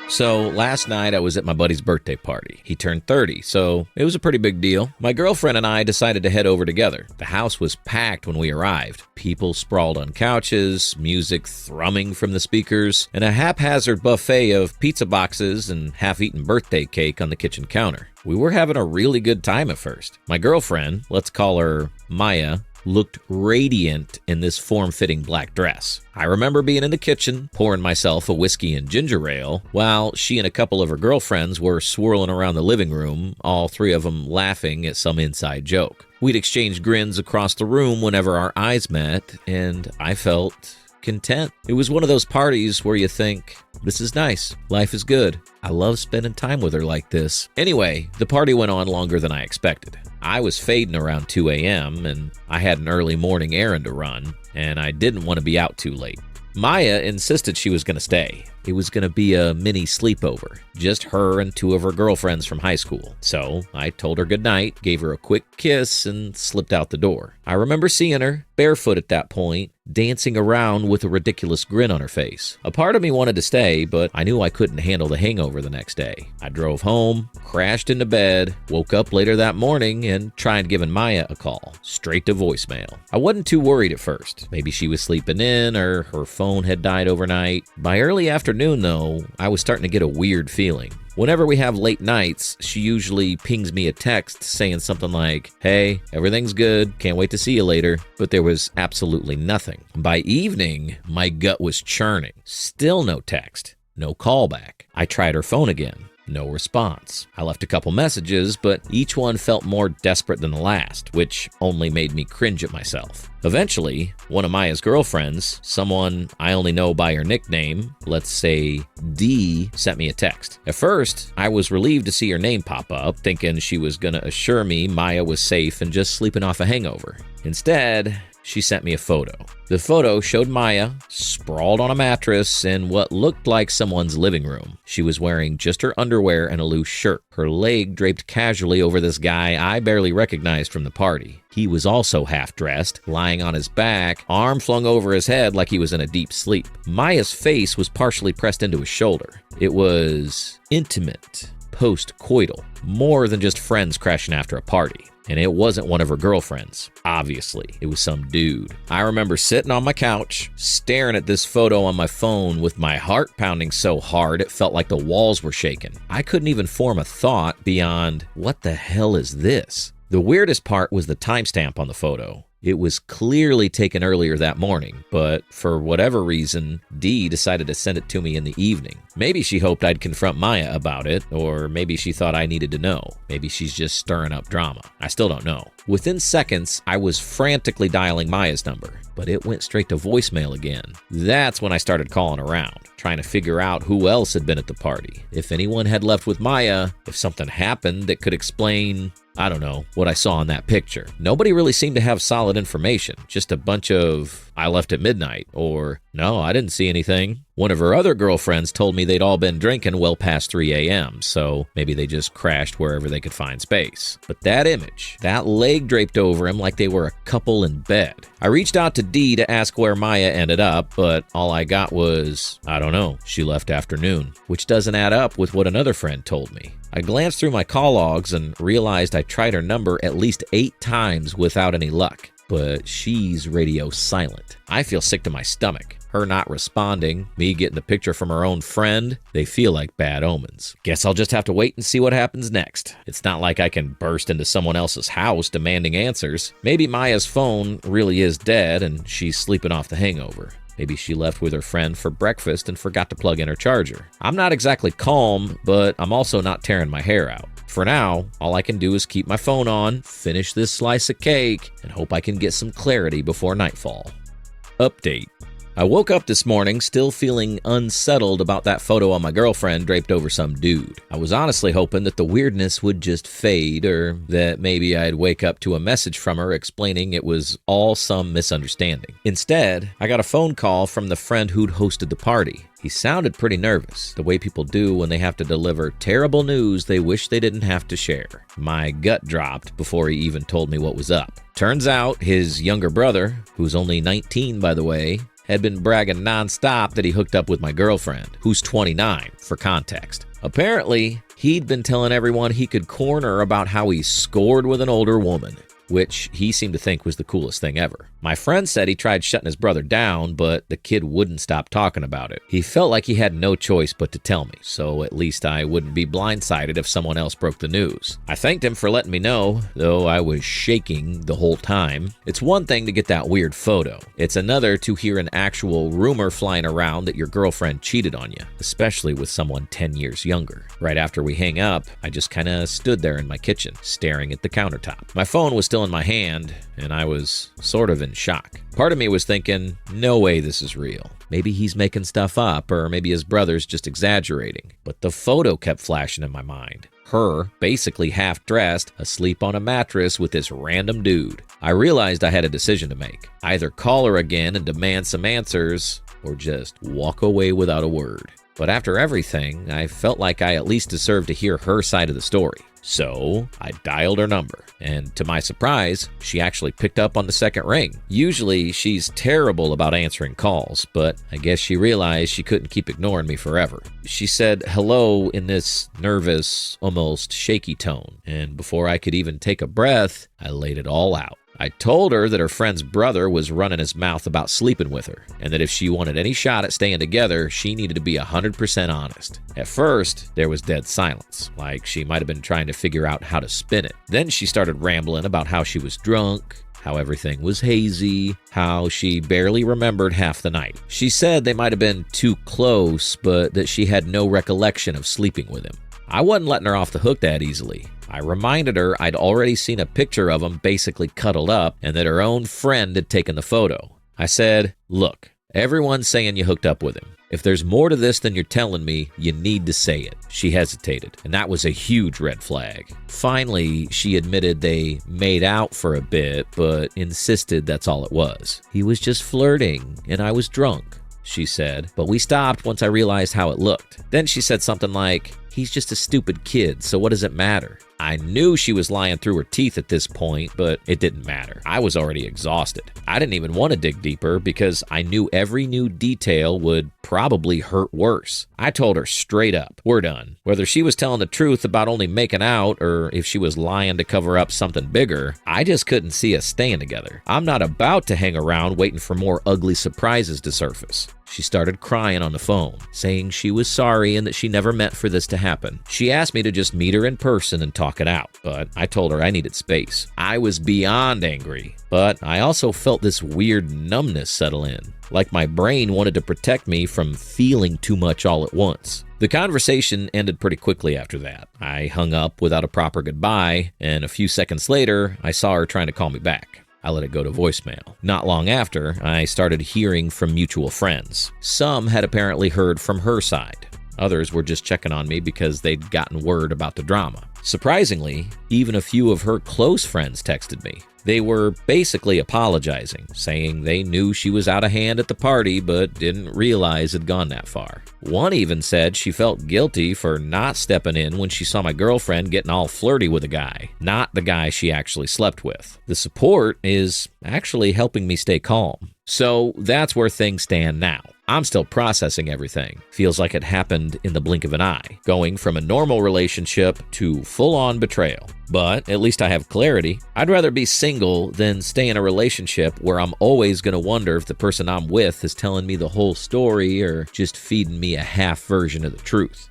So last night I was at my buddy's birthday party. He turned 30, so it was a pretty big deal. My girlfriend and I decided to head over together. The house was packed when we arrived. People sprawled on couches, music thrumming from the speakers, and a haphazard buffet of pizza boxes and half-eaten birthday cake on the kitchen counter. We were having a really good time at first. My girlfriend, let's call her Maya, looked radiant in this form-fitting black dress. I remember being in the kitchen, pouring myself a whiskey and ginger ale, while she and a couple of her girlfriends were swirling around the living room, all three of them laughing at some inside joke. We'd exchanged grins across the room whenever our eyes met, and I felt content. It was one of those parties where you think, this is nice, life is good. I love spending time with her like this. Anyway, the party went on longer than I expected. I was fading around 2 a.m. and I had an early morning errand to run, and I didn't want to be out too late. Maya insisted she was going to stay. It was going to be a mini sleepover, just her and two of her girlfriends from high school. So I told her goodnight, gave her a quick kiss, and slipped out the door. I remember seeing her, barefoot at that point, dancing around with a ridiculous grin on her face. A part of me wanted to stay, but I knew I couldn't handle the hangover the next day. I drove home, crashed into bed, woke up later that morning, and tried giving Maya a call, straight to voicemail. I wasn't too worried at first. Maybe she was sleeping in or her phone had died overnight. By early afternoon, though, I was starting to get a weird feeling. Whenever we have late nights, she usually pings me a text saying something like, "Hey, everything's good, can't wait to see you later," but there was absolutely nothing. By evening, my gut was churning. Still no text, no callback. I tried her phone again. No response. I left a couple messages, but each one felt more desperate than the last, which only made me cringe at myself. Eventually, one of Maya's girlfriends, someone I only know by her nickname, let's say D, sent me a text. At first, I was relieved to see her name pop up, thinking she was gonna assure me Maya was safe and just sleeping off a hangover. Instead, she sent me a photo. The photo showed Maya sprawled on a mattress in what looked like someone's living room. She was wearing just her underwear and a loose shirt, her leg draped casually over this guy I barely recognized from the party. He was also half-dressed, lying on his back, arm flung over his head like he was in a deep sleep. Maya's face was partially pressed into his shoulder. It was intimate, post-coital, more than just friends crashing after a party. And it wasn't one of her girlfriends. Obviously, it was some dude. I remember sitting on my couch, staring at this photo on my phone with my heart pounding so hard it felt like the walls were shaking. I couldn't even form a thought beyond, what the hell is this? The weirdest part was the timestamp on the photo. It was clearly taken earlier that morning, but for whatever reason, Dee decided to send it to me in the evening. Maybe she hoped I'd confront Maya about it, or maybe she thought I needed to know. Maybe she's just stirring up drama. I still don't know. Within seconds, I was frantically dialing Maya's number, but it went straight to voicemail again. That's when I started calling around, trying to figure out who else had been at the party. If anyone had left with Maya, if something happened that could explain, I don't know, what I saw in that picture. Nobody really seemed to have solid information, just a bunch of, "I left at midnight," or "No, I didn't see anything." One of her other girlfriends told me they'd all been drinking well past 3 a.m., so maybe they just crashed wherever they could find space. But that image, that leg draped over him like they were a couple in bed. I reached out to Dee to ask where Maya ended up, but all I got was, "I don't know, she left afternoon," which doesn't add up with what another friend told me. I glanced through my call logs and realized I tried her number at least 8 times without any luck, but she's radio silent. I feel sick to my stomach. Her not responding, me getting the picture from her own friend, they feel like bad omens. Guess I'll just have to wait and see what happens next. It's not like I can burst into someone else's house demanding answers. Maybe Maya's phone really is dead and she's sleeping off the hangover. Maybe she left with her friend for breakfast and forgot to plug in her charger. I'm not exactly calm, but I'm also not tearing my hair out. For now, all I can do is keep my phone on, finish this slice of cake, and hope I can get some clarity before nightfall. Update. I woke up this morning still feeling unsettled about that photo of my girlfriend draped over some dude. I was honestly hoping that the weirdness would just fade, or that maybe I'd wake up to a message from her explaining it was all some misunderstanding. Instead, I got a phone call from the friend who'd hosted the party. He sounded pretty nervous, the way people do when they have to deliver terrible news they wish they didn't have to share. My gut dropped before he even told me what was up. Turns out his younger brother, who's only 19 by the way, had been bragging nonstop that he hooked up with my girlfriend, who's 29, for context. Apparently, he'd been telling everyone he could corner about how he scored with an older woman, which he seemed to think was the coolest thing ever. My friend said he tried shutting his brother down, but the kid wouldn't stop talking about it. He felt like he had no choice but to tell me, so at least I wouldn't be blindsided if someone else broke the news. I thanked him for letting me know, though I was shaking the whole time. It's one thing to get that weird photo. It's another to hear an actual rumor flying around that your girlfriend cheated on you, especially with someone 10 years younger. Right after we hang up, I just kind of stood there in my kitchen, staring at the countertop. My phone was still in my hand, and I was sort of in shock. Part of me was thinking, no way this is real. Maybe he's making stuff up, or maybe his brother's just exaggerating. But the photo kept flashing in my mind. Her, basically half-dressed, asleep on a mattress with this random dude. I realized I had a decision to make. Either call her again and demand some answers, or just walk away without a word. But after everything, I felt like I at least deserved to hear her side of the story. So I dialed her number, and to my surprise, she actually picked up on the second ring. Usually, she's terrible about answering calls, but I guess she realized she couldn't keep ignoring me forever. She said hello in this nervous, almost shaky tone, and before I could even take a breath, I laid it all out. I told her that her friend's brother was running his mouth about sleeping with her, and that if she wanted any shot at staying together, she needed to be 100% honest. At first, there was dead silence, like she might have been trying to figure out how to spin it. Then she started rambling about how she was drunk, how everything was hazy, how she barely remembered half the night. She said they might have been too close, but that she had no recollection of sleeping with him. I wasn't letting her off the hook that easily. I reminded her I'd already seen a picture of him basically cuddled up and that her own friend had taken the photo. I said, look, everyone's saying you hooked up with him. If there's more to this than you're telling me, you need to say it. She hesitated, and that was a huge red flag. Finally, she admitted they made out for a bit, but insisted that's all it was. He was just flirting, and I was drunk, she said, but we stopped once I realized how it looked. Then she said something like, he's just a stupid kid, so what does it matter? I knew she was lying through her teeth at this point, but it didn't matter. I was already exhausted. I didn't even want to dig deeper because I knew every new detail would probably hurt worse. I told her straight up, we're done. Whether she was telling the truth about only making out or if she was lying to cover up something bigger, I just couldn't see us staying together. I'm not about to hang around waiting for more ugly surprises to surface. She started crying on the phone, saying she was sorry and that she never meant for this to happen. She asked me to just meet her in person and talk it out, but I told her I needed space. I was beyond angry, but I also felt this weird numbness settle in, like my brain wanted to protect me from feeling too much all at once. The conversation ended pretty quickly after that. I hung up without a proper goodbye, and a few seconds later, I saw her trying to call me back. I let it go to voicemail. Not long after, I started hearing from mutual friends. Some had apparently heard from her side. Others were just checking on me because they'd gotten word about the drama. Surprisingly, even a few of her close friends texted me. They were basically apologizing, saying they knew she was out of hand at the party but didn't realize it'd gone that far. One even said she felt guilty for not stepping in when she saw my girlfriend getting all flirty with a guy, not the guy she actually slept with. The support is actually helping me stay calm. So that's where things stand now. I'm still processing everything. Feels like it happened in the blink of an eye, going from a normal relationship to full-on betrayal. But at least I have clarity. I'd rather be single than stay in a relationship where I'm always going to wonder if the person I'm with is telling me the whole story or just feeding me a half version of the truth.